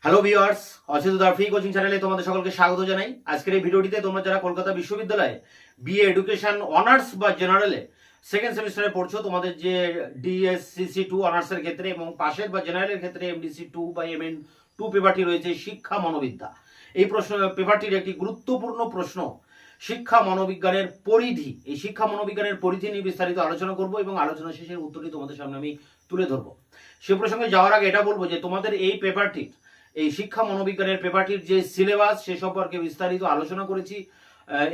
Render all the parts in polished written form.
Hello viewers, অচিন্তদার free coaching চ্যানেলে তোমাদের সকলকে স্বাগত জানাই। আজকের এই ভিডিওটিতে তোমরা যারা কলকাতা বিশ্ববিদ্যালয়ে বিএ এডুকেশন অনার্স বা জেনারেলে সেকেন্ড সেমিস্টারে পড়ছো, তোমাদের যে ডিএসসিসি 2 অনার্সের ক্ষেত্রে এবং পাশের বা জেনারেলের ক্ষেত্রে এমডিসি 2 বা এমএন 2 পেপারটি রয়েছে শিক্ষা মনোবিদ্যা। এই প্রশ্ন পেপারটির একটি গুরুত্বপূর্ণ প্রশ্ন শিক্ষা মনোবিজ্ঞানের পরিধি। এই শিক্ষা মনোবিজ্ঞানের পরিধি নিয়ে বিস্তারিত আলোচনা করব এবং আলোচনা শেষে উত্তরটি তোমাদের সামনে আমি তুলে ধরবো। সে প্রসঙ্গে যাওয়ার আগে এটা বলবো যে তোমাদের এই পেপারটির, এই শিক্ষা মনোবিজ্ঞানের পেপারটির যে সিলেবাস সে সম্পর্কে বিস্তারিত আলোচনা করেছি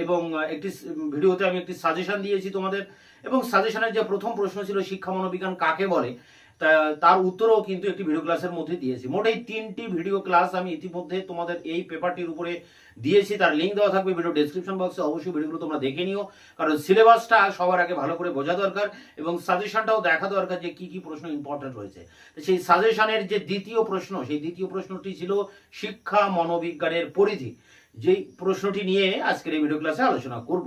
এবং একটি ভিডিওতে আমি একটি সাজেশন দিয়েছি তোমাদের, এবং সাজেশনের যে প্রথম প্রশ্ন ছিল শিক্ষা মনোবিজ্ঞান কাকে বলে, তার উত্তরও কিন্তু একটি ভিডিও ক্লাসের মধ্যে দিয়েছি। মোট এই 3টি ভিডিও ক্লাস আমি ইতিমধ্যে তোমাদের এই পেপারটির উপরে দিয়েছি, তার লিঙ্ক দেওয়া থাকবে ভিডিও ডেসক্রিপশন বক্সে। অবশ্যই ভিডিওগুলো তোমরা দেখে নিও, কারণ সিলেবাসটা সবার আগে ভালো করে বোঝা দরকার এবং সাজেশনটাও দেখা দরকার যে কি কি প্রশ্ন ইম্পর্টেন্ট রয়েছে। সেই সাজেশনের যে দ্বিতীয় প্রশ্ন, সেই দ্বিতীয় প্রশ্নটি ছিল শিক্ষা মনোবিজ্ঞানের পরিধি, যেই প্রশ্নটি নিয়ে আজকের এই ভিডিও ক্লাসে আলোচনা করব।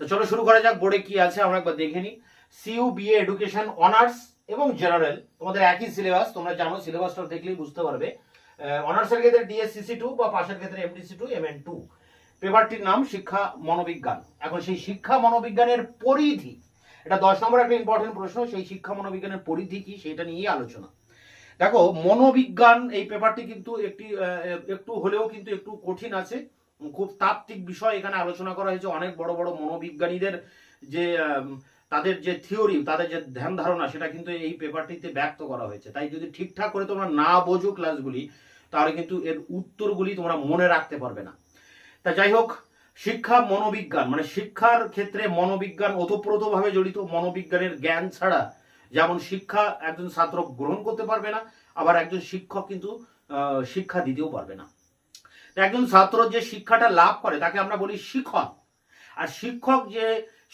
তো চলো শুরু করা যাক। বোর্ডে কি আছে আমরা একবার দেখে নিই। সিইউ বিএ এডুকেশন অনার্স এবং জেনারেল তোমাদের একই সিলেবাস, তোমরা জানো, সিলেবাসটা দেখলেই বুঝতে পারবে। অনার্সের ক্ষেত্রে ডিএসসিসি 2 বা পাশের ক্ষেত্রে এমডিসি 2 এমএন 2। পেপারটির নাম শিক্ষা মনোবিজ্ঞান। এখন সেই শিক্ষা মনোবিজ্ঞানের পরিধি, এটা 10 নম্বর একটা ইম্পর্টেন্ট প্রশ্ন। সেই শিক্ষা মনোবিজ্ঞানের পরিধি কি সেটা নিয়েই আলোচনা। দেখো, মনোবিজ্ঞান এই পেপারটি কিন্তু একটু হলেও কিন্তু একটু কঠিন আছে, খুব তাত্ত্বিক বিষয় এখানে আলোচনা করা হয়েছে। অনেক বড় বড় মনোবিজ্ঞানীদের যে তাদের যে থিওরি, তাদের যে ধ্যান ধারণা, সেটা কিন্তু এই পেপারটিতে ব্যক্ত করা হয়েছে। তাই যদি ঠিকঠাক করে তোমরা না বোঝো ক্লাসগুলি, তাহলে কিন্তু এর উত্তরগুলি তোমরা মনে রাখতে পারবে না। তা যাই হোক, শিক্ষা মনোবিজ্ঞান মানে শিক্ষার ক্ষেত্রে মনোবিজ্ঞান ওতপ্রোতভাবে জড়িত। মনোবিজ্ঞানের জ্ঞান ছাড়া যেমন শিক্ষা একজন ছাত্র গ্রহণ করতে পারবে না, আবার একজন শিক্ষক কিন্তু শিক্ষা দিতেও পারবে না। একজন ছাত্র যে শিক্ষাটা লাভ করে তাকে আমরা বলি শিক্ষণ, আর শিক্ষক যে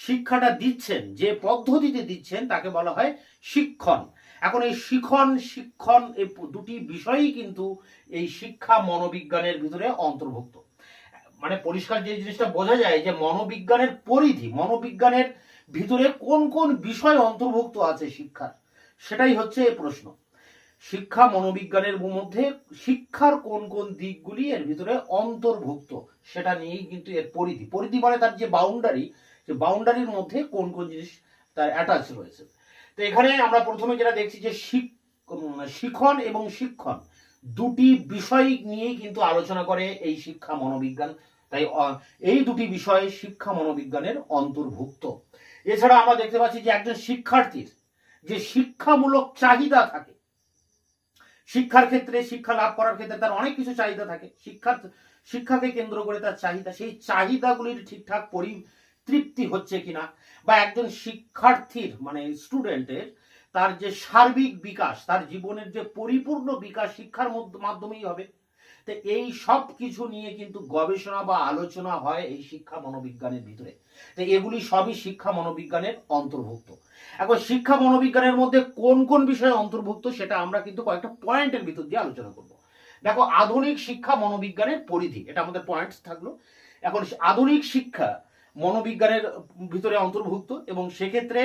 শিক্ষাটা দিচ্ছেন, যে পদ্ধতিতে দিচ্ছেন, তাকে বলা হয় শিক্ষণ। এখন এই শিক্ষণ এই দুটি বিষয়ই কিন্তু এই শিক্ষা মনোবিজ্ঞানের ভিতরে অন্তর্ভুক্ত। মানে পরিষ্কার যে জিনিসটা বোঝা যায় যে মনোবিজ্ঞানের পরিধি, মনোবিজ্ঞানের ভিতরে কোন কোন বিষয় অন্তর্ভুক্ত আছে শিক্ষার, সেটাই হচ্ছে এই প্রশ্ন। শিক্ষা মনোবিজ্ঞানের মধ্যে শিক্ষার কোন কোন দিকগুলি এর ভিতরে অন্তর্ভুক্ত সেটা নিয়েই কিন্তু এর পরিধি। পরিধি মানে তার যে বাউন্ডারি, যে বাউন্ডারির মধ্যে কোন কোন জিনিস তার অ্যাটাচ রয়েছে। তো এখানে আমরা প্রথমে যেটা দেখছি যে শিখন এবং শিক্ষণ দুটি বিষয় নিয়েই কিন্তু আলোচনা করে এই শিক্ষা মনোবিজ্ঞান। তাই এই দুটি বিষয় শিক্ষা মনোবিজ্ঞানের অন্তর্ভুক্ত। এছাড়া আমরা দেখতে পাচ্ছি যে একজন শিক্ষার্থীর যে শিক্ষামূলক চাহিদা থাকে, শিক্ষার ক্ষেত্রে, শিক্ষা লাভ করার ক্ষেত্রে তার অনেক কিছু চাহিদা থাকে। শিক্ষাকে কেন্দ্র করে তার চাহিদা, সেই চাহিদাগুলির ঠিকঠাক পরিতৃপ্তি হচ্ছে কিনা, বা একজন শিক্ষার্থীর মানে স্টুডেন্টের তার যে সার্বিক বিকাশ, তার জীবনের যে পরিপূর্ণ বিকাশ শিক্ষার মাধ্যমেই হবে। তো এই সব কিছু নিয়ে কিন্তু গবেষণা বা আলোচনা হয় এই শিক্ষা মনোবিজ্ঞানের ভিতরে। তো এগুলি সবই শিক্ষা মনোবিজ্ঞানের অন্তর্ভুক্ত। এখন শিক্ষা মনোবিজ্ঞানের মধ্যে কোন কোন বিষয় অন্তর্ভুক্ত সেটা আমরা কিন্তু কয়েকটা পয়েন্টের ভিতর দিয়ে আলোচনা করব। দেখো, আধুনিক শিক্ষা মনোবিজ্ঞানের পরিধি, এটা আমাদের পয়েন্টস থাকলো। এখন আধুনিক শিক্ষা মনোবিজ্ঞানের ভিতরে অন্তর্ভুক্ত এবং সেক্ষেত্রে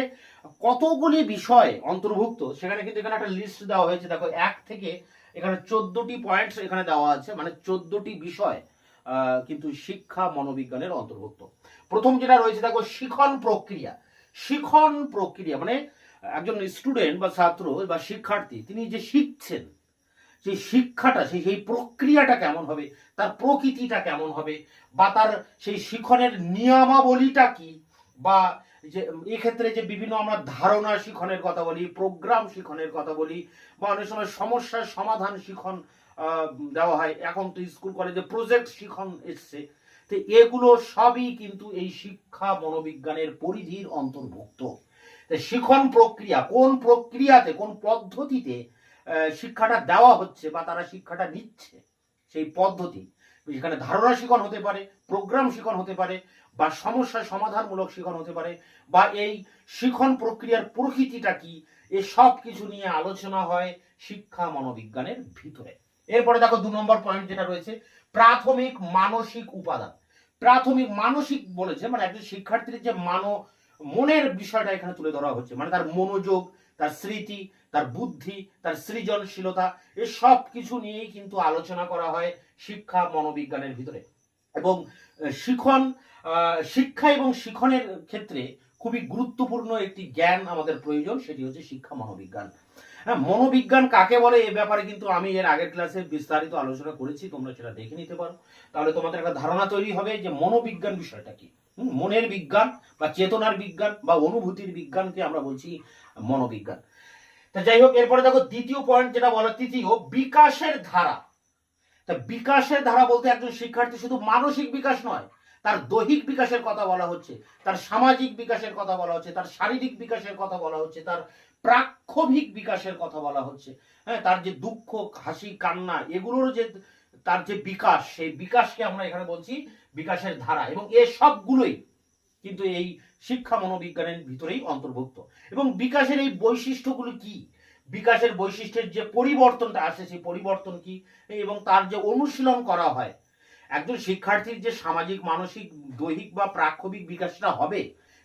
কতগুলি বিষয় অন্তর্ভুক্ত সেখানে কিন্তু এখানে একটা লিস্ট দেওয়া হয়েছে। দেখো, 1 থেকে এখানে 14টি পয়েন্টস এখানে দেওয়া আছে, মানে 14টি বিষয় কিন্তু শিক্ষা মনোবিজ্ঞানের অন্তর্ভুক্ত। প্রথম যেটা রয়েছে দেখো, শিখন প্রক্রিয়া। শিখন প্রক্রিয়া মানে একজন স্টুডেন্ট বা ছাত্র বা শিক্ষার্থী তিনি যে শিখছেন, সেই শিক্ষাটা, সেই প্রক্রিয়াটা কেমন হবে, তার প্রকৃতিটা কেমন হবে, বা তার সেই শিখনের নিয়মাবলীটা কি, বা যে এক্ষেত্রে যে বিভিন্ন আমরা ধারণা শিখনের কথা বলি, প্রোগ্রাম শিখনের কথা বলি, বা অনেক সময় সমস্যার সমাধান শিখন দেওয়া হয়। এখন তো স্কুল কলেজে প্রজেক্ট শিখন এসছে। তো এগুলো সবই কিন্তু এই শিক্ষা মনোবিজ্ঞানের পরিধির অন্তর্ভুক্ত। শিখন প্রক্রিয়া, কোন প্রক্রিয়াতে, কোন পদ্ধতিতে শিক্ষাটা দেওয়া হচ্ছে বা তারা শিক্ষাটা নিচ্ছে, সেই পদ্ধতি, যেখানে ধারণা শিখন হতে পারে, প্রোগ্রাম শিখন হতে পারে, বা সমস্যা সমাধানমূলক শিখন হতে পারে, বা এই শিখন প্রক্রিয়ার প্রকৃতিটা কি, এসব কিছু নিয়ে আলোচনা হয় শিক্ষা মনোবিজ্ঞানের ভিতরে। এরপরে দেখো 2 নম্বর পয়েন্ট যেটা রয়েছে, প্রাথমিক মানসিক উপাদান। প্রাথমিক মানসিক বলেছে মানে একজন শিক্ষার্থীর যে মনের বিষয়টা এখানে তুলে ধরা হচ্ছে, মানে তার মনোযোগ, তার স্মৃতি, তার বুদ্ধি, তার সৃজনশীলতা, এই সব কিছু নিয়েই কিন্তু আলোচনা করা হয় শিক্ষা মনোবিজ্ঞানের ভিতরে। এবং শিক্ষা এবং শিখনের ক্ষেত্রে খুবই গুরুত্বপূর্ণ একটি জ্ঞান আমাদের প্রয়োজন, সেটি হচ্ছে শিক্ষা মনোবিজ্ঞান। হ্যাঁ, মনোবিজ্ঞান কাকে বলে এ ব্যাপারে কিন্তু আমি এর আগের ক্লাসে বিস্তারিত আলোচনা করেছি, তোমরা সেটা দেখে নিতে পারো। তাহলে তোমাদের একটা ধারণা তৈরি হবে যে মনোবিজ্ঞান বিষয়টা কি। মনের বিজ্ঞান বা চেতনার বিজ্ঞান বা অনুভূতির বিজ্ঞানকে আমরা বলছি মনোবিজ্ঞান। তা যাই হোক, এরপরে দেখো দ্বিতীয় পয়েন্ট যেটা বলা, তৃতীয়, বিকাশের ধারা। তা বিকাশের ধারা বলতে একজন শিক্ষার্থী শুধু মানসিক বিকাশ নয়, তার দৈহিক বিকাশের কথা বলা হচ্ছে, তার সামাজিক বিকাশের কথা বলা হচ্ছে, তার শারীরিক বিকাশের কথা বলা হচ্ছে, তার প্রাক্ষোভিক বিকাশের কথা বলা হচ্ছে। হ্যাঁ, তার যে দুঃখ, হাসি, কান্না, এগুলোর যে তার যে বিকাশ, সেই বিকাশকে আমরা এখানে বলছি বিকাশের ধারা। এবং এ সবগুলোই কিন্তু এই শিক্ষা মনোবিজ্ঞানের ভিতরেই অন্তর্ভুক্ত। এবং বিকাশের এই বৈশিষ্ট্যগুলো কি, বিকাশের বৈশিষ্ট্যের যে পরিবর্তনটা আসে সেই পরিবর্তন কি, এবং তার যে অনুশীলন করা হয়, একজন শিক্ষার্থীর যে সামাজিক, মানসিক, দৈহিক বা প্রাক্ষোভিক বিকাশটা হবে,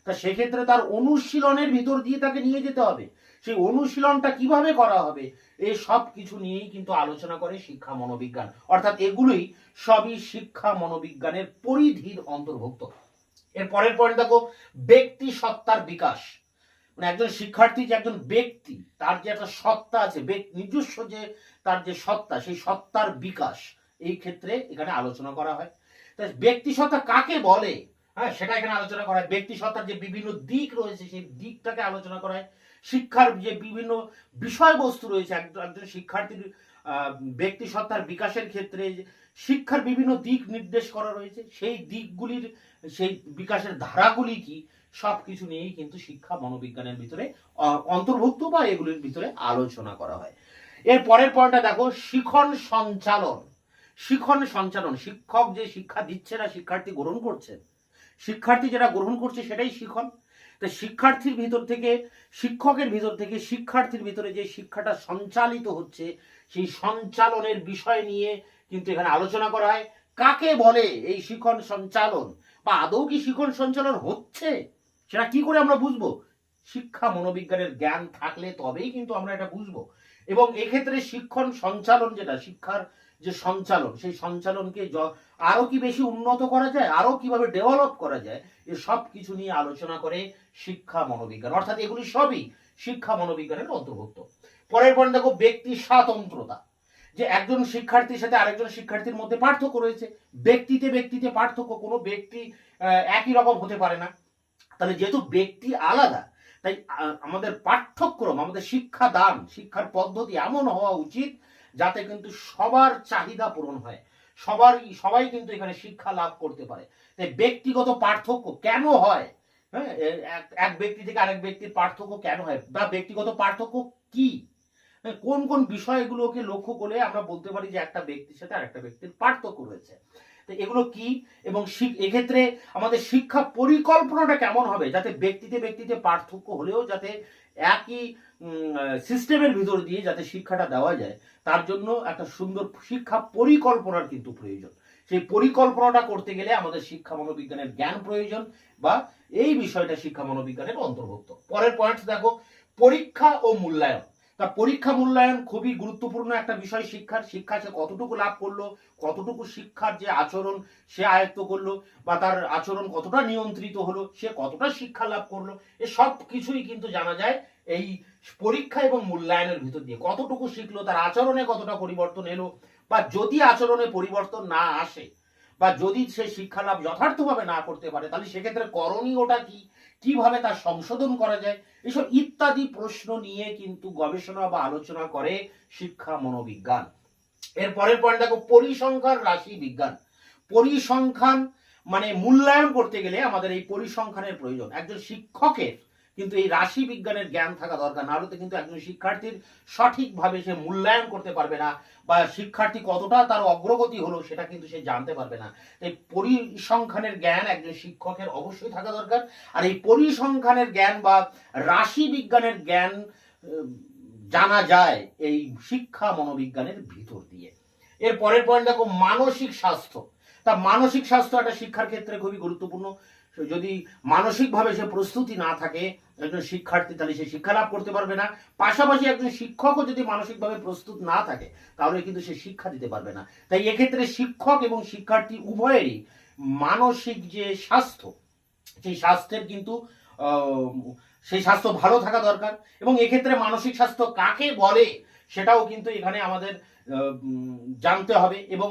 তা সেক্ষেত্রে তার অনুশীলনের ভিতর দিয়ে তাকে নিয়ে যেতে হবে। সেই অনুশীলনটা কিভাবে করা হবে, এই সব কিছু নিয়েই কিন্তু আলোচনা করে শিক্ষা মনোবিজ্ঞান। অর্থাৎ এগুলোই সবই শিক্ষা মনোবিজ্ঞানের পরিধির অন্তর্ভুক্ত। এর পরের পয়েন্ট দেখো, ব্যক্তি সত্তার বিকাশ। মানে একজন শিক্ষার্থী যে একজন ব্যক্তি, তার যে একটা সত্তা আছে, নিজস্ব যে তার যে সত্তা, সেই সত্তার বিকাশ এই ক্ষেত্রে এখানে আলোচনা করা হয়। তাই ব্যক্তি সত্তা কাকে বলে, হ্যাঁ, সেটা এখানে আলোচনা করা হয়। ব্যক্তি সত্তার যে বিভিন্ন দিক রয়েছে সেই দিকটাকে আলোচনা করা হয়। শিক্ষার যে বিভিন্ন বিষয়বস্তু রয়েছে, একজন শিক্ষার্থীর ব্যক্তি সত্তার বিকাশের ক্ষেত্রে শিক্ষার বিভিন্ন দিক নির্দেশ করা রয়েছে, সেই দিকগুলির, সেই বিকাশের ধারাগুলি কি, সবকিছু নিয়েই কিন্তু শিক্ষা মনোবিজ্ঞানের ভিতরে অন্তর্ভুক্ত বা এগুলির ভিতরে আলোচনা করা হয়। এর পরের পয়েন্টটা দেখো, শিখন সঞ্চালন। শিখন সঞ্চালন, শিক্ষক যে শিক্ষা দিচ্ছে না, শিক্ষার্থী গ্রহণ করছে, শিক্ষার্থী যেটা গ্রহণ করছে সেটাই শিখন। তো শিক্ষার্থীর ভিতর থেকে, শিক্ষকের ভিতর থেকে শিক্ষার্থীর ভিতরে যে শিক্ষাটা সঞ্চালিত হচ্ছে, সেই সঞ্চালনের বিষয় নিয়ে কিন্তু এখানে আলোচনা করা হয়। কাকে বলে এই শিখন সঞ্চালন, বা আদৌ কি শিখন সঞ্চালন হচ্ছে, সেটা কি করে আমরা বুঝবো? শিক্ষা মনোবিজ্ঞানের জ্ঞান থাকলে তবেই কিন্তু আমরা এটা বুঝবো। এবং এক্ষেত্রে শিক্ষণ সঞ্চালন, যেটা শিক্ষার যে সঞ্চালন, সেই সঞ্চালনকে আরো কি বেশি উন্নত করা যায়, আরো কিভাবে ডেভেলপ করা যায়, এসব কিছু নিয়ে আলোচনা করে শিক্ষা মনোবিজ্ঞান। অর্থাৎ এগুলি সবই শিক্ষা মনোবিজ্ঞানের অন্তর্ভুক্ত। পরের পয়েন্ট দেখো, ব্যক্তি স্বাতন্ত্রতা। যে একজন শিক্ষার্থীর সাথে আরেকজন শিক্ষার্থীর মধ্যে পার্থক্য রয়েছে, ব্যক্তিতে ব্যক্তিতে পার্থক্য, কোনো ব্যক্তি একই রকম হতে পারে না। তাহলে যেহেতু ব্যক্তি আলাদা, তাই আমাদের পাঠ্যক্রম, আমাদের শিক্ষাদান, শিক্ষার পদ্ধতি এমন হওয়া উচিত যাতে কিন্তু সবার চাহিদা পূরণ হয়, সবাই কিন্তু এখানে শিক্ষা লাভ করতে পারে। তাই ব্যক্তিগত পার্থক্য কেন হয়, হ্যাঁ, এক ব্যক্তি থেকে আরেক ব্যক্তির পার্থক্য কেন হয়, বা ব্যক্তিগত পার্থক্য কি, কোন কোন বিষয়গুলোকে লক্ষ্য করে আমরা বলতে পারি যে একটা ব্যক্তির সাথে আরেকটা ব্যক্তির পার্থক্য রয়েছে, তো এগুলো কি। এবং এক্ষেত্রে আমাদের শিক্ষা পরিকল্পনাটা কেমন হবে, যাতে ব্যক্তিতে ব্যক্তিতে পার্থক্য হলেও যাতে একই সিস্টেমের ভিতর দিয়ে যাতে শিক্ষাটা দেওয়া যায়, তার জন্য একটা সুন্দর শিক্ষা পরিকল্পনার কিন্তু প্রয়োজন। সেই পরিকল্পনাটা করতে গেলে আমাদের শিক্ষা মনোবিজ্ঞানের জ্ঞান প্রয়োজন, বা এই বিষয়টা শিক্ষা মনোবিজ্ঞানের অন্তর্ভুক্ত। পরের পয়েন্ট দেখো, পরীক্ষা ও মূল্যায়ন। তা পরীক্ষা মূল্যায়ন খুবই গুরুত্বপূর্ণ একটা বিষয় শিক্ষার। শিক্ষা সে কতটুকু লাভ করলো, কতটুকু শিক্ষার যে আচরণ সে আয়ত্ত করলো, বা তার আচরণ কতটা নিয়ন্ত্রিত হলো, সে কতটা শিক্ষা লাভ করলো, এ সব কিছুই কিন্তু জানা যায় এই পরীক্ষা এবং মূল্যায়নের ভিতর দিয়ে। কতটুকু শিখলো, তার আচরণে কতটা পরিবর্তন এলো, বা যদি আচরণে পরিবর্তন না আসে, বা যদি সে শিক্ষা লাভ যথার্থভাবে না করতে পারে, তাহলে সেক্ষেত্রে করণীয়টা কি, কিভাবে তার সংশোধন করা যায়, এসব ইত্যাদি প্রশ্ন নিয়ে কিন্তু গবেষণা বা আলোচনা করে শিক্ষা মনোবিজ্ঞান। এর পরের পয়েন্ট দেখো, পরিসংখ্যান রাশি বিজ্ঞান। পরিসংখ্যান মানে মূল্যায়ন করতে গেলে আমাদের এই পরিসংখ্যানের প্রয়োজন। একজন শিক্ষকের কিন্তু এই রাশি বিজ্ঞানের জ্ঞান থাকা দরকার, না হলে কিন্তু একজন শিক্ষার্থীর সঠিকভাবে সে মূল্যায়ন করতে পারবে না, বা শিক্ষার্থী কতটা তার অগ্রগতি হলো সেটা কিন্তু সে জানতে পারবে না। তাই পরিসংখ্যানের জ্ঞান একজন শিক্ষকের অবশ্যই থাকা দরকার। আর এই পরিসংখ্যানের জ্ঞান বা রাশি বিজ্ঞানের জ্ঞান জানা যায় এই শিক্ষা মনোবিজ্ঞানের ভিতর দিয়ে। এর পরের পয়েন্ট দেখো, মানসিক স্বাস্থ্য। তা মানসিক স্বাস্থ্য একটা শিক্ষার ক্ষেত্রে খুবই গুরুত্বপূর্ণ। যদি মানসিকভাবে সে প্রস্তুতি না থাকে, একজন শিক্ষার্থী তাহলে সে শিক্ষা লাভ করতে পারবে না। পাশাপাশি একজন শিক্ষকও যদি মানসিকভাবে প্রস্তুত না থাকে তাহলে কিন্তু সে শিক্ষা দিতে পারবে না। তাই এক্ষেত্রে শিক্ষক এবং শিক্ষার্থী উভয়েরই মানসিক যে স্বাস্থ্য, সেই স্বাস্থ্যের কিন্তু সেই স্বাস্থ্য ভালো থাকা দরকার। এবং এক্ষেত্রে মানসিক স্বাস্থ্য কাকে বলে সেটাও কিন্তু এখানে আমাদের জানতে হবে। এবং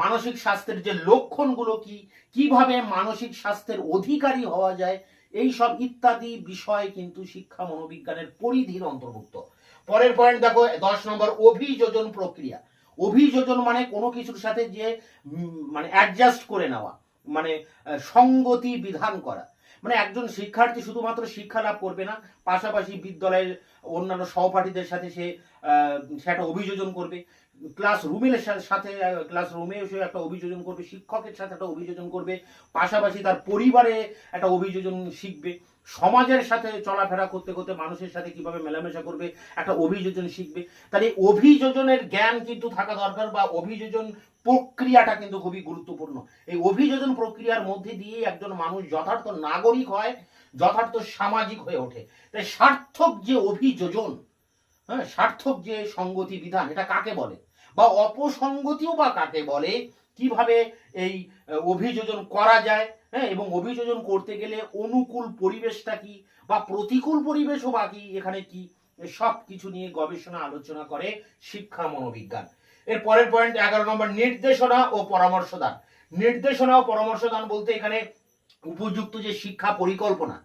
মানসিক স্বাস্থ্যের যে লক্ষণগুলো কি, কিভাবে মানসিক স্বাস্থ্যের অধিকারী হওয়া যায়, এই সব ইত্যাদি বিষয় কিন্তু শিক্ষা মনোবিজ্ঞানের পরিধির অন্তর্ভুক্ত। পরের পয়েন্ট দেখো 10 নম্বর, অভিযোজন প্রক্রিয়া। অভিযোজন মানে কোনো কিছুর সাথে যে মানে অ্যাডজাস্ট করে নেওয়া, মানে সঙ্গতি বিধান করা। মানে একজন শিক্ষার্থী শুধুমাত্র শিক্ষা লাভ করবে না, পাশাপাশি বিদ্যালয়ের অন্যান্য সহপাঠীদের সাথে সে একটা অভিযোজন করবে, ক্লাসরুমের সাথে ক্লাসরুমে এসে একটা অভিযোজন করবে, শিক্ষকের সাথে একটা অভিযোজন করবে, পাশাপাশি তার পরিবারে একটা অভিযোজন শিখবে, সমাজের সাথে চলাফেরা করতে করতে মানুষের সাথে কিভাবে মেলামেশা করবে একটা অভিযোজন শিখবে। তাহলে অভিযোজনের জ্ঞান কিন্তু থাকা দরকার, বা অভিযোজন প্রক্রিয়াটা কিন্তু খুবই গুরুত্বপূর্ণ। এই অভিযোজন প্রক্রিয়ার মধ্যে দিয়ে একজন মানুষ যথার্থ নাগরিক হয়, যথার্থ সামাজিক হয়ে ওঠে। তাই সার্থক যে অভিযোজন, হ্যাঁ, সার্থক যে সঙ্গতি বিধান, এটা কাকে বলে, বা অপসঙ্গতিও বা কাকে বলে, কিভাবে এই অভিযোজন করা যায়, হ্যাঁ, এবং অভিযোজন করতে গেলে অনুকূল পরিবেশটা কি, বা প্রতিকূল পরিবেশও বা কি, এখানে কি, সব কিছু নিয়ে গবেষণা আলোচনা করে শিক্ষা মনোবিজ্ঞান। এর পরের পয়েন্ট 11 নম্বর, নির্দেশনা ও পরামর্শদান। নির্দেশনা ও পরামর্শদান বলতে এখানে উপযুক্ত যে শিক্ষা পরিকল্পনা,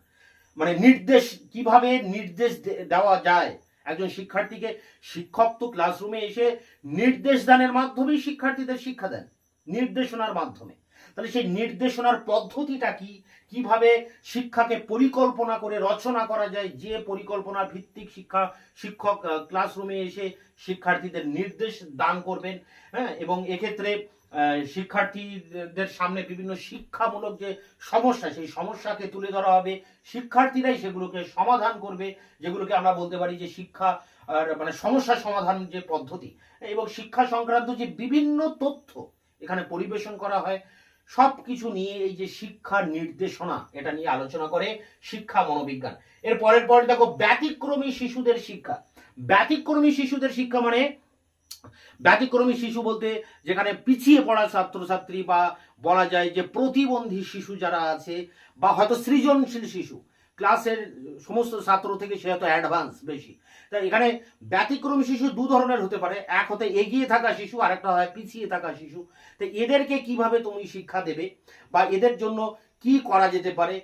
মানে নির্দেশ, কিভাবে নির্দেশ দেওয়া যায় একজন শিক্ষার্থীকে। শিক্ষক তো ক্লাসরুমে এসে নির্দেশ দানের মাধ্যমেই শিক্ষার্থীদের শিক্ষা দেন, নির্দেশনার মাধ্যমে। তাহলে সেই নির্দেশনার পদ্ধতিটা কি, কিভাবে শিক্ষাকে পরিকল্পনা করে রচনা করা যায়, যে পরিকল্পনা ভিত্তিক শিক্ষক ক্লাসরুমে এসে শিক্ষার্থীদের নির্দেশ দান করবেন, হ্যাঁ। এবং এক্ষেত্রে শিক্ষার্থীদের সামনে বিভিন্ন শিক্ষামূলক যে সমস্যা, সেই সমস্যাকে তুলে ধরা হবে, শিক্ষার্থীরাই সেগুলোকে সমাধান করবে, যেগুলোকে আমরা বলতে পারি যে শিক্ষা মানে সমস্যা সমাধান যে পদ্ধতি, এবং শিক্ষা সংক্রান্ত যে বিভিন্ন তথ্য এখানে পরিবেশন করা হয়। সব কিছু নিয়ে এই যে শিক্ষার নির্দেশনা, এটা নিয়ে আলোচনা করে শিক্ষা মনোবিজ্ঞান। এর পরের পয়েন্ট দেখো, ব্যতিক্রমী শিশুদের শিক্ষা। ব্যতিক্রমী শিশুদের শিক্ষা মানে, ব্যতিক্রমী শিশু বলতে যেখানে পিছিয়ে পড়া ছাত্রছাত্রী, বা বলা যায় যে প্রতিবন্ধী শিশু যারা আছে, বা হয়তো সৃজনশীল শিশু, ক্লাসের সমস্ত ছাত্র থেকে সে হয়তো অ্যাডভান্স বেশি। তাই এখানে ব্যতিক্রমী শিশু দু ধরনের হতে পারে, এক হতে এগিয়ে থাকা শিশু, আরেকটা হয় পিছিয়ে থাকা শিশু। তো এদেরকে কিভাবে তুমি শিক্ষা দেবে, বা এদের জন্য কি করা যেতে পারে,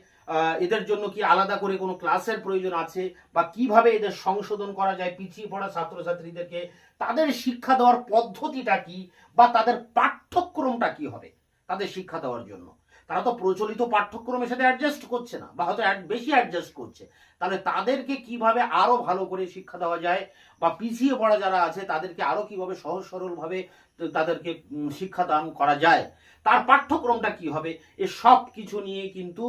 এদের জন্য কি আলাদা করে কোনো ক্লাসের প্রয়োজন আছে, বা কিভাবে এদের সংশোধন করা যায়, পিছিয়ে পড়া ছাত্রছাত্রীদেরকে তাদের শিক্ষা দেওয়ার পদ্ধতিটা কি, বা তাদের পাঠ্যক্রমটা কি হবে তাদের শিক্ষা দেওয়ার জন্য। তারা তো প্রচলিত পাঠ্যক্রমের সাথে অ্যাডজাস্ট করছে না, বা হয়তো বেশি অ্যাডজাস্ট করছে। তাহলে তাদেরকে কিভাবে আরো ভালো করে শিক্ষা দেওয়া যায়, বা পিছিয়ে পড়া যারা আছে তাদেরকে আরো কিভাবে সহজ সরল ভাবে তাদেরকে শিক্ষা দান করা যায়, তার পাঠ্যক্রমটা কি হবে, এ সব কিছু নিয়ে কিন্তু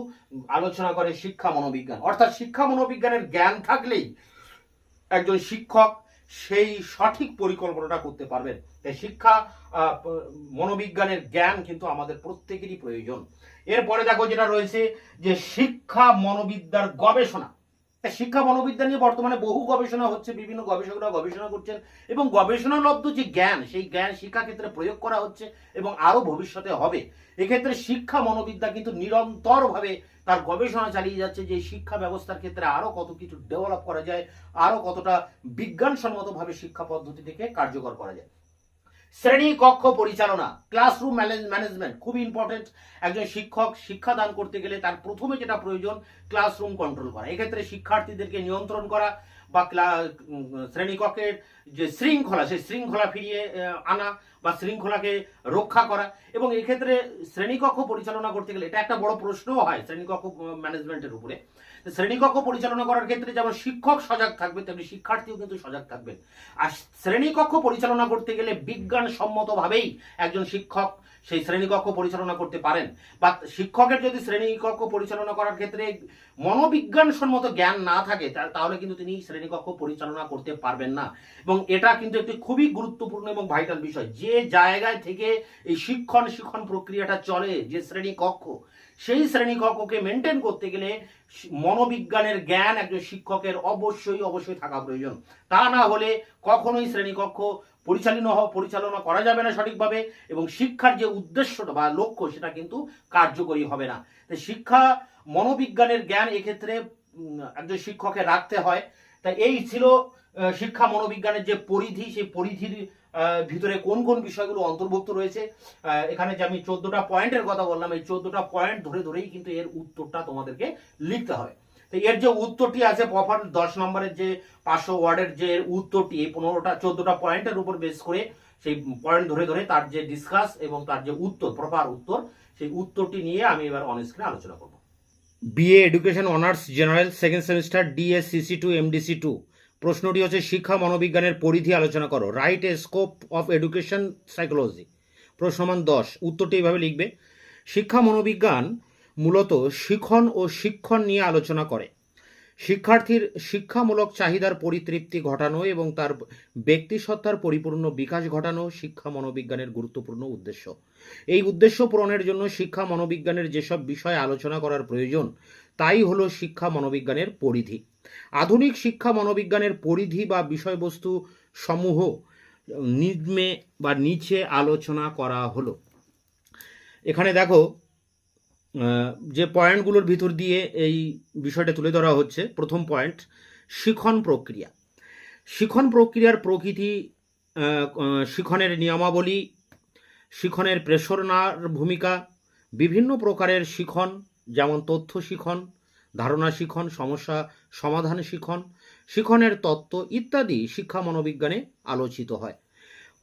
আলোচনা করে শিক্ষা মনোবিজ্ঞান। অর্থাৎ শিক্ষা মনোবিজ্ঞানের জ্ঞান থাকলেই একজন শিক্ষক সেই সঠিক পরিকল্পনাটা করতে পারবেন। তাই শিক্ষা মনোবিজ্ঞানের জ্ঞান কিন্তু আমাদের প্রত্যেকেরই প্রয়োজন। এরপরে দেখো যেটা রয়েছে যে শিক্ষা মনোবিদ্যার গবেষণা। শিক্ষা মনোবিদ্যা নিয়ে বর্তমানে বহু গবেষণা হচ্ছে, বিভিন্ন গবেষকরা গবেষণা করছেন, এবং গবেষণালব্ধ যে জ্ঞান, সেই জ্ঞান শিক্ষা ক্ষেত্রে প্রয়োগ করা হচ্ছে এবং আরো ভবিষ্যতে হবে। এক্ষেত্রে শিক্ষা মনোবিদ্যা কিন্তু নিরন্তরভাবে তার গবেষণা চালিয়ে যাচ্ছে, যে শিক্ষা ব্যবস্থার ক্ষেত্রে আরো কত কিছু ডেভেলপ করা যায়, আরো কতটা বিজ্ঞানসম্মতভাবে শিক্ষা পদ্ধতিটিকে কার্যকর করা যায়। শ্রেণী কক্ষ পরিচালনা, ক্লাসরুম ম্যানেজমেন্ট খুব ইম্পর্টেন্ট। একজন শিক্ষক শিক্ষা দান করতে গেলে তার প্রথমে যেটা প্রয়োজন, ক্লাসরুম কন্ট্রোল করা। এক্ষেত্রে শিক্ষার্থীদেরকে নিয়ন্ত্রণ করা, বা শ্রেণীকক্ষের যে শৃঙ্খলা, সেই শৃঙ্খলা ফিরিয়ে আনা, বা শৃঙ্খলাকে রক্ষা করা। এবং এক্ষেত্রে শ্রেণীকক্ষ পরিচালনা করতে গেলে এটা একটা বড় প্রশ্নও হয় শ্রেণীকক্ষ ম্যানেজমেন্টের উপরে। শ্রেণীকক্ষ পরিচালনা করার ক্ষেত্রে যেমন শিক্ষক সজাগ থাকবে, তেমনি শিক্ষার্থীও কিন্তু সজাগ থাকবেন। আর শ্রেণীকক্ষ পরিচালনা করতে গেলে বিজ্ঞানসম্মতভাবেই একজন শিক্ষক সেই শ্রেণীকক্ষ পরিচালনা করতে পারেন। বা শিক্ষকের যদি শ্রেণীকক্ষ পরিচালনা করার ক্ষেত্রে মনোবিজ্ঞানসম্মত জ্ঞান না থাকে, তাহলে কিন্তু তিনি শ্রেণীকক্ষ পরিচালনা করতে পারবেন না। এবং এটা কিন্তু একটি খুবই গুরুত্বপূর্ণ এবং ভাইটাল বিষয়, যে যে জায়গায় থেকে এই শিক্ষণ প্রক্রিয়াটা চলে, যে শ্রেণীকক্ষ, সেই শ্রেণীকক্ষকে মেনটেন করতে গেলে মনোবিজ্ঞানের জ্ঞান একজন শিক্ষকের অবশ্যই থাকা প্রয়োজন। তা না হলে কখনোই শ্রেণীকক্ষ পরিচালনা করা যাবে না সঠিকভাবে, এবং শিক্ষার যে উদ্দেশ্যটা বা লক্ষ্য সেটা কিন্তু কার্যকরী হবে না। শিক্ষা মনোবিজ্ঞানের জ্ঞান এক্ষেত্রে একজন শিক্ষকের রাখতে হয়। তাই এই ছিল শিক্ষা মনোবিজ্ঞানের যে পরিধি, সেই পরিধির ভিতরে কোন কোন বিষয়গুলো অন্তর্ভুক্ত রয়েছে। এখানে যে আমি 14টা পয়েন্টের কথা বললাম, এই 14টা পয়েন্ট ধরেই কিন্তু এর উত্তরটা তোমাদেরকে লিখতে হয়। তো এর যে উত্তরটি আছে প্রপার 10 নম্বরের যে 500 ওয়ার্ডের যে উত্তরটি, এই 14টা পয়েন্টের উপর বেস করে সেই পয়েন্ট ধরে তার যে ডিসকাস এবং তার যে উত্তর, প্রপার উত্তর, সেই উত্তরটি নিয়ে আমি এবার অন স্ক্রিনে আলোচনা করব। BA education honours general second semester DSCC2 MDC2। প্রশ্নটি হচ্ছে শিক্ষা মনোবিজ্ঞানের পরিধি আলোচনা করো, write a scope of education psychology. প্রশ্ন মান 10। উত্তরটি এইভাবে লিখবে, শিক্ষা মনোবিজ্ঞান মূলত শিক্ষণ নিয়ে আলোচনা করে। শিক্ষার্থীর শিক্ষামূলক চাহিদার পরিতৃপ্তি ঘটানো এবং তার ব্যক্তিসত্তার পরিপূর্ণ বিকাশ ঘটানো শিক্ষা মনোবিজ্ঞানের গুরুত্বপূর্ণ উদ্দেশ্য। এই উদ্দেশ্য পূরণের জন্য শিক্ষা মনোবিজ্ঞানের যেসব বিষয় আলোচনা করার প্রয়োজন তাই হলো শিক্ষা মনোবিজ্ঞানের পরিধি। আধুনিক শিক্ষা মনোবিজ্ঞানের পরিধি বা বিষয়বস্তু সমূহ নিচে আলোচনা করা হলো। এখানে দেখো যে পয়েন্টগুলোর ভিতর দিয়ে এই বিষয়টা তুলে ধরা হচ্ছে। প্রথম পয়েন্ট, শিখন প্রক্রিয়া। শিখন প্রক্রিয়ার প্রকৃতি, শিখনের নিয়মাবলী, শিখনের প্রেরণার ভূমিকা, বিভিন্ন প্রকারের শিখন যেমন তথ্য শিখন, ধারণা শিখন, সমস্যা সমাধান শিখন, শিখনের তত্ত্ব ইত্যাদি শিক্ষা মনোবিজ্ঞানে আলোচিত হয়।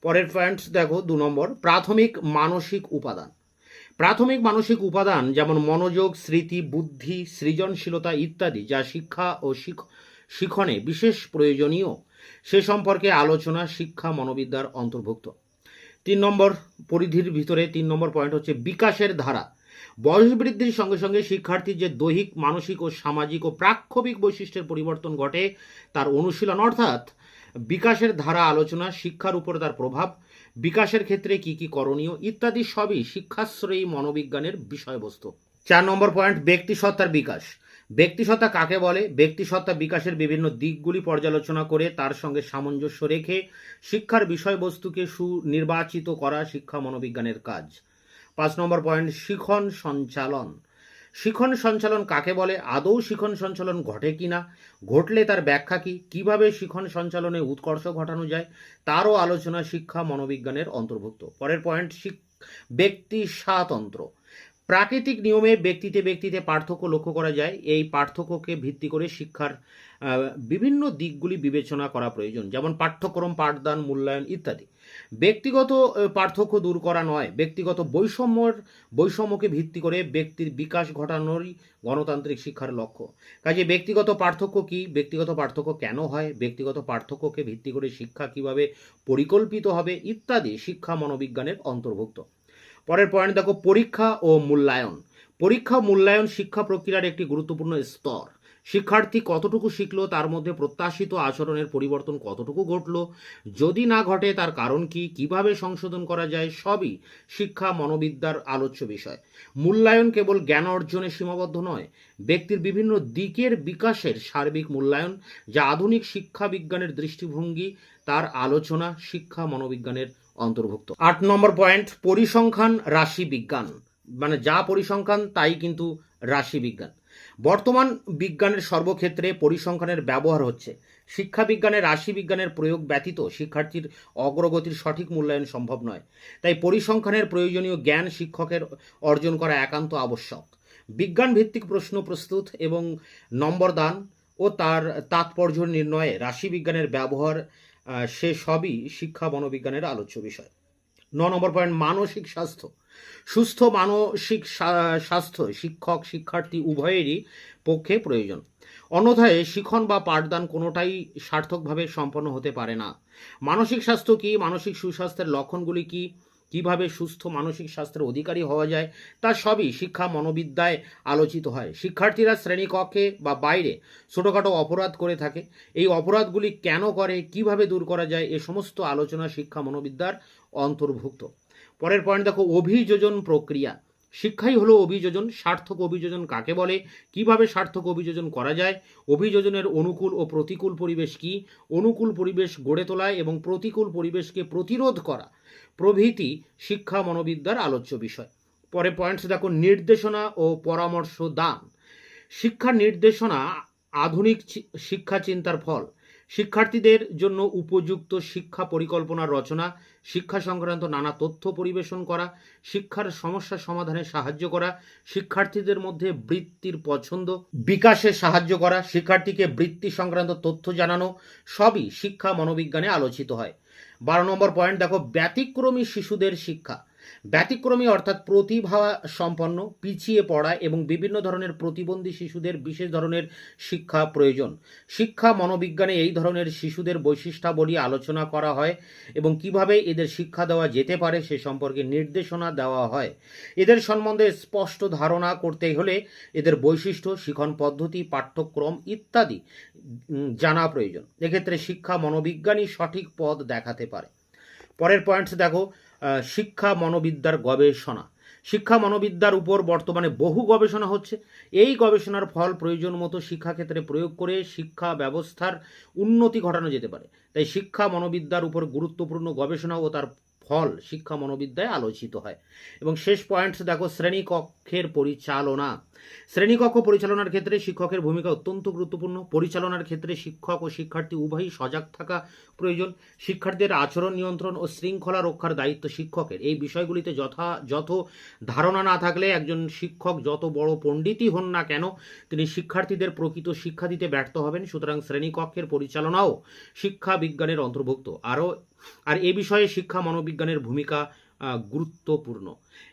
পরের পয়েন্ট দেখো 2 নম্বর, প্রাথমিক মানসিক উপাদান। প্রাথমিক মানসিক উপাদান যেমন মনোযোগ, স্মৃতি, বুদ্ধি, সৃজনশীলতা ইত্যাদি যা শিক্ষা ও শিখনে বিশেষ প্রয়োজনীয় সে সম্পর্কে আলোচনা শিক্ষা মনোবিদ্যার অন্তর্ভুক্ত। 3 নম্বর পরিধির ভিতরে 3 নম্বর পয়েন্ট হচ্ছে বিকাশের ধারা। বয়স বৃদ্ধির সঙ্গে সঙ্গে শিক্ষার্থীর যে দৈহিক, মানসিক ও সামাজিক ও প্রাক্ষবিক বৈশিষ্ট্যের পরিবর্তন ঘটে তার অনুশীলন, অর্থাৎ বিকাশের ধারা আলোচনা, শিক্ষার উপর তার প্রভাব, বিকাশের ক্ষেত্রে কি কি করণীয় ইত্যাদি সবই শিক্ষাশ্রয়ী মনোবিজ্ঞানের বিষয়বস্তু। 4 নম্বর পয়েন্ট, ব্যক্তিসত্তার বিকাশ। ব্যক্তিসত্তা কাকে বলে? ব্যক্তিসত্তা বিকাশের বিভিন্ন দিকগুলি পর্যালোচনা করে তার সঙ্গে সামঞ্জস্য রেখে শিক্ষার বিষয়বস্তুকে সুনির্বাচিত করা শিক্ষা মনোবিজ্ঞানের কাজ। 5 নম্বর পয়েন্ট, শিখন সঞ্চালন। শিখন সঞ্চালন কাকে বলে? আদৌ শিখন সঞ্চালন ঘটে কিনা, ঘটলে তার ব্যাখ্যা কি, কিভাবে শিখন সঞ্চালনে উৎকর্ষ ঘটানো যায় তারও আলোচনা শিক্ষা মনোবিজ্ঞানের অন্তর্ভুক্ত। পরের পয়েন্ট, ব্যক্তি স্বাতন্ত্র্য। প্রাকৃতিক নিয়মে ব্যক্তিতে পার্থক্য লক্ষ্য করা যায়। এই পার্থক্যকে ভিত্তি করে শিক্ষার বিভিন্ন দিকগুলি বিবেচনা করা প্রয়োজন, যেমন পাঠ্যক্রম, পাঠদান, মূল্যায়ন ইত্যাদি। ব্যক্তিগত পার্থক্য দূর করা নয়, ব্যক্তিগত বৈষম্যকে ভিত্তি করে ব্যক্তির বিকাশ ঘটানোরই গণতান্ত্রিক শিক্ষার লক্ষ্য। কাজে ব্যক্তিগত পার্থক্য কি, ব্যক্তিগত পার্থক্য কেন হয়, ব্যক্তিগত পার্থক্যকে ভিত্তি করে শিক্ষা কিভাবে পরিকল্পিত হবে ইত্যাদি শিক্ষা মনোবিজ্ঞানের অন্তর্ভুক্ত। পরের পয়েন্ট দেখো, পরীক্ষা ও মূল্যায়ন। পরীক্ষা ও মূল্যায়ন শিক্ষা প্রক্রিয়ার একটি গুরুত্বপূর্ণ স্তর। শিক্ষার্থী কতটুকু শিখলো, তার মধ্যে প্রত্যাশিত আচরণের পরিবর্তন কতটুকু ঘটলো, যদি না ঘটে তার কারণ কি, কিভাবে সংশোধন করা যায়, সবই শিক্ষা মনোবিদ্যার আলোচ্য বিষয়। মূল্যায়ন কেবল জ্ঞান অর্জনে সীমাবদ্ধ নয়, ব্যক্তির বিভিন্ন দিকের বিকাশের সার্বিক মূল্যায়ন যা আধুনিক শিক্ষা বিজ্ঞানের দৃষ্টিভঙ্গি তার আলোচনা শিক্ষা মনোবিজ্ঞানের অন্তর্ভুক্ত। 8 নম্বর পয়েন্ট, পরিসংখ্যান রাশি বিজ্ঞান। মানে যা পরিসংখ্যান তাই কিন্তু রাশি বিজ্ঞান। বর্তমান বিজ্ঞানের সর্বক্ষেত্রে পরিসংখ্যানের ব্যবহার হচ্ছে। শিক্ষা বিজ্ঞানের রাশি বিজ্ঞানের প্রয়োগ ব্যতীত শিক্ষার্থীর অগ্রগতির সঠিক মূল্যায়ন সম্ভব নয়। তাই পরিসংখ্যানের প্রয়োজনীয় জ্ঞান শিক্ষকের অর্জন করা একান্ত আবশ্যক। বিজ্ঞান ভিত্তিক প্রশ্ন প্রস্তুত এবং নম্বর দান ও তার তাৎপর্য নির্ণয়ে রাশি বিজ্ঞানের ব্যবহার সে সবই শিক্ষা মনোবিজ্ঞানের আলোচ্য বিষয়। 9 নম্বর পয়েন্ট, মানসিক স্বাস্থ্য। সুস্থ মানসিক স্বাস্থ্য শিক্ষক শিক্ষার্থী উভয়েরই পক্ষে প্রয়োজন, অন্যথায় শিখন বা পাঠদান কোনোটাই সার্থকভাবে সম্পন্ন হতে পারে না। মানসিক স্বাস্থ্য কি, মানসিক সুস্বাস্থ্যের লক্ষণগুলি কি, কিভাবে সুস্থ মানসিক স্বাস্থ্যের অধিকারী হওয়া যায়, তা সবই শিক্ষা মনোবিদ্যায় আলোচিত হয়। শিক্ষার্থীরা শ্রেণীকক্ষে বা বাইরে ছোটোখাটো অপরাধ করে থাকে। এই অপরাধগুলি কেন করে, কিভাবে দূর করা যায়, এ সমস্ত আলোচনা শিক্ষা মনোবিদ্যার অন্তর্ভুক্ত। পরের পয়েন্ট দেখো, অভিযোজন প্রক্রিয়া। শিক্ষাই হলো অভিযোজন। সার্থক অভিযোজন কাকে বলে, কিভাবে সার্থক অভিযোজন করা যায়, অভিযোজনের অনুকূল ও প্রতিকূল পরিবেশ কি, অনুকূল পরিবেশ গড়ে তোলা এবং প্রতিকূল পরিবেশকে প্রতিরোধ করা প্রভৃতি শিক্ষা মনোবিদ্যার আলোচ্য বিষয়। পরে পয়েন্টস দেখো, নির্দেশনা ও পরামর্শ দান। শিক্ষা নির্দেশনা আধুনিক শিক্ষা চিন্তার ফল। শিক্ষার্থীদের জন্য উপযুক্ত শিক্ষা পরিকল্পনার রচনা, শিক্ষা সংক্রান্ত নানা তথ্য পরিবেশন করা, শিক্ষার সমস্যা সমাধানে সাহায্য করা, শিক্ষার্থীদের মধ্যে বৃত্তির পছন্দ বিকাশে সাহায্য করা, শিক্ষার্থীকে বৃত্তি সংক্রান্ত তথ্য জানানো, সবই শিক্ষা মনোবিজ্ঞানে আলোচিত হয়। 12 নম্বর পয়েন্ট দেখো, ব্যতিক্রমী শিশুদের শিক্ষা। ব্যতিক্রমী অর্থাৎ প্রতিভা সম্পন্ন, পিছিয়ে পড়া এবং বিভিন্ন ধরনের প্রতিবন্ধী শিশুদের বিশেষ ধরনের শিক্ষা প্রয়োজন। শিক্ষা মনোবিজ্ঞানে এই ধরনের শিশুদের বৈশিষ্ট্যাবলী আলোচনা করা হয় এবং কিভাবে এদের শিক্ষা দেওয়া যেতে পারে সে সম্পর্কে নির্দেশনা দেওয়া হয়। এদের সম্বন্ধে স্পষ্ট ধারণা করতে হলে এদের বৈশিষ্ট্য, শিখন পদ্ধতি, পাঠ্যক্রম ইত্যাদি জানা প্রয়োজন। এক্ষেত্রে শিক্ষা মনোবিজ্ঞানী সঠিক পথ দেখাতে পারে। পরের পয়েন্টস দেখো, শিক্ষা মনোবিদ্যার গবেষণা। শিক্ষা মনোবিদ্যার উপর বর্তমানে বহু গবেষণা হচ্ছে। এই গবেষণার ফল প্রয়োজন মতো শিক্ষাক্ষেত্রে প্রয়োগ করে শিক্ষা ব্যবস্থার উন্নতি ঘটানো যেতে পারে। তাই শিক্ষা মনোবিদ্যার উপর গুরুত্বপূর্ণ গবেষণা ও তার ফল শিক্ষা মনোবিদ্যায় আলোচিত হয়। এবং শেষ পয়েন্টস দেখো, শ্রেণীকক্ষের পরিচালনা। শ্রেণীকক্ষ পরিচালনার ক্ষেত্রে শিক্ষকের ভূমিকা অত্যন্ত গুরুত্বপূর্ণ। পরিচালনার ক্ষেত্রে শিক্ষক ও শিক্ষার্থী উভয়ই সজাগ থাকা প্রয়োজন। শিক্ষার্থীদের আচরণ নিয়ন্ত্রণ ও শৃঙ্খলা রক্ষার দায়িত্ব শিক্ষকের। এই বিষয়গুলিতে যথাযথ ধারণা না থাকলে একজন শিক্ষক যত বড় পণ্ডিতই হন না কেন, তিনি শিক্ষার্থীদের প্রকৃত শিক্ষা দিতে ব্যর্থ হবেন। সুতরাং শ্রেণীকক্ষের পরিচালনাও শিক্ষা বিজ্ঞানের অন্তর্ভুক্ত। আর এ বিষয়ে শিক্ষা মনোবিজ্ঞানের ভূমিকা গুরুত্বপূর্ণ।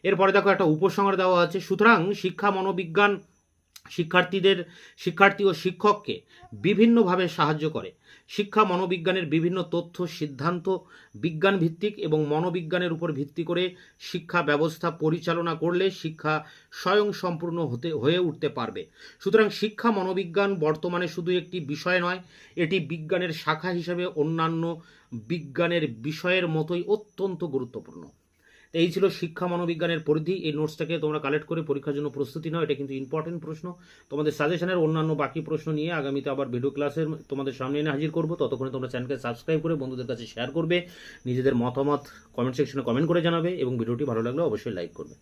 এরপরে দেখো, একটা উপসংহার দেওয়া আছে। সুতরাং শিক্ষা মনোবিজ্ঞান শিক্ষার্থী ও শিক্ষককে বিভিন্নভাবে সাহায্য করে। শিক্ষা মনোবিজ্ঞানের বিভিন্ন তথ্য সিদ্ধান্ত বিজ্ঞান ভিত্তিক এবং মনোবিজ্ঞানের উপর ভিত্তি করে শিক্ষা ব্যবস্থা পরিচালনা করলে শিক্ষা স্বয়ংসম্পূর্ণ হয়ে উঠতে পারবে। সুতরাং শিক্ষা মনোবিজ্ঞান বর্তমানে শুধু একটি বিষয় নয়, এটি বিজ্ঞানের শাখা হিসেবে অন্যান্য বিজ্ঞানের বিষয়ের মতোই অত্যন্ত গুরুত্বপূর্ণ। এই ছিল শিক্ষা মনোবিজ্ঞানের পরিধি। এই নোটসটাকে তোমরা কালেক্ট করে পরীক্ষার জন্য প্রস্তুতি নাও। এটা কিন্তু ইম্পর্টেন্ট প্রশ্ন। তোমাদের সাজেশনের অন্যান্য বাকি প্রশ্ন নিয়ে আগামীতে আবার ভিডিও ক্লাসে তোমাদের সামনে এনে হাজির করবো। ততক্ষণে তোমরা চ্যানেলকে সাবস্ক্রাইব করে বন্ধুদের কাছে শেয়ার করবে, নিজেদের মতামত কমেন্ট সেকশনে কমেন্ট করে জানাবে এবং ভিডিওটি ভালো লাগলে অবশ্যই লাইক করবে।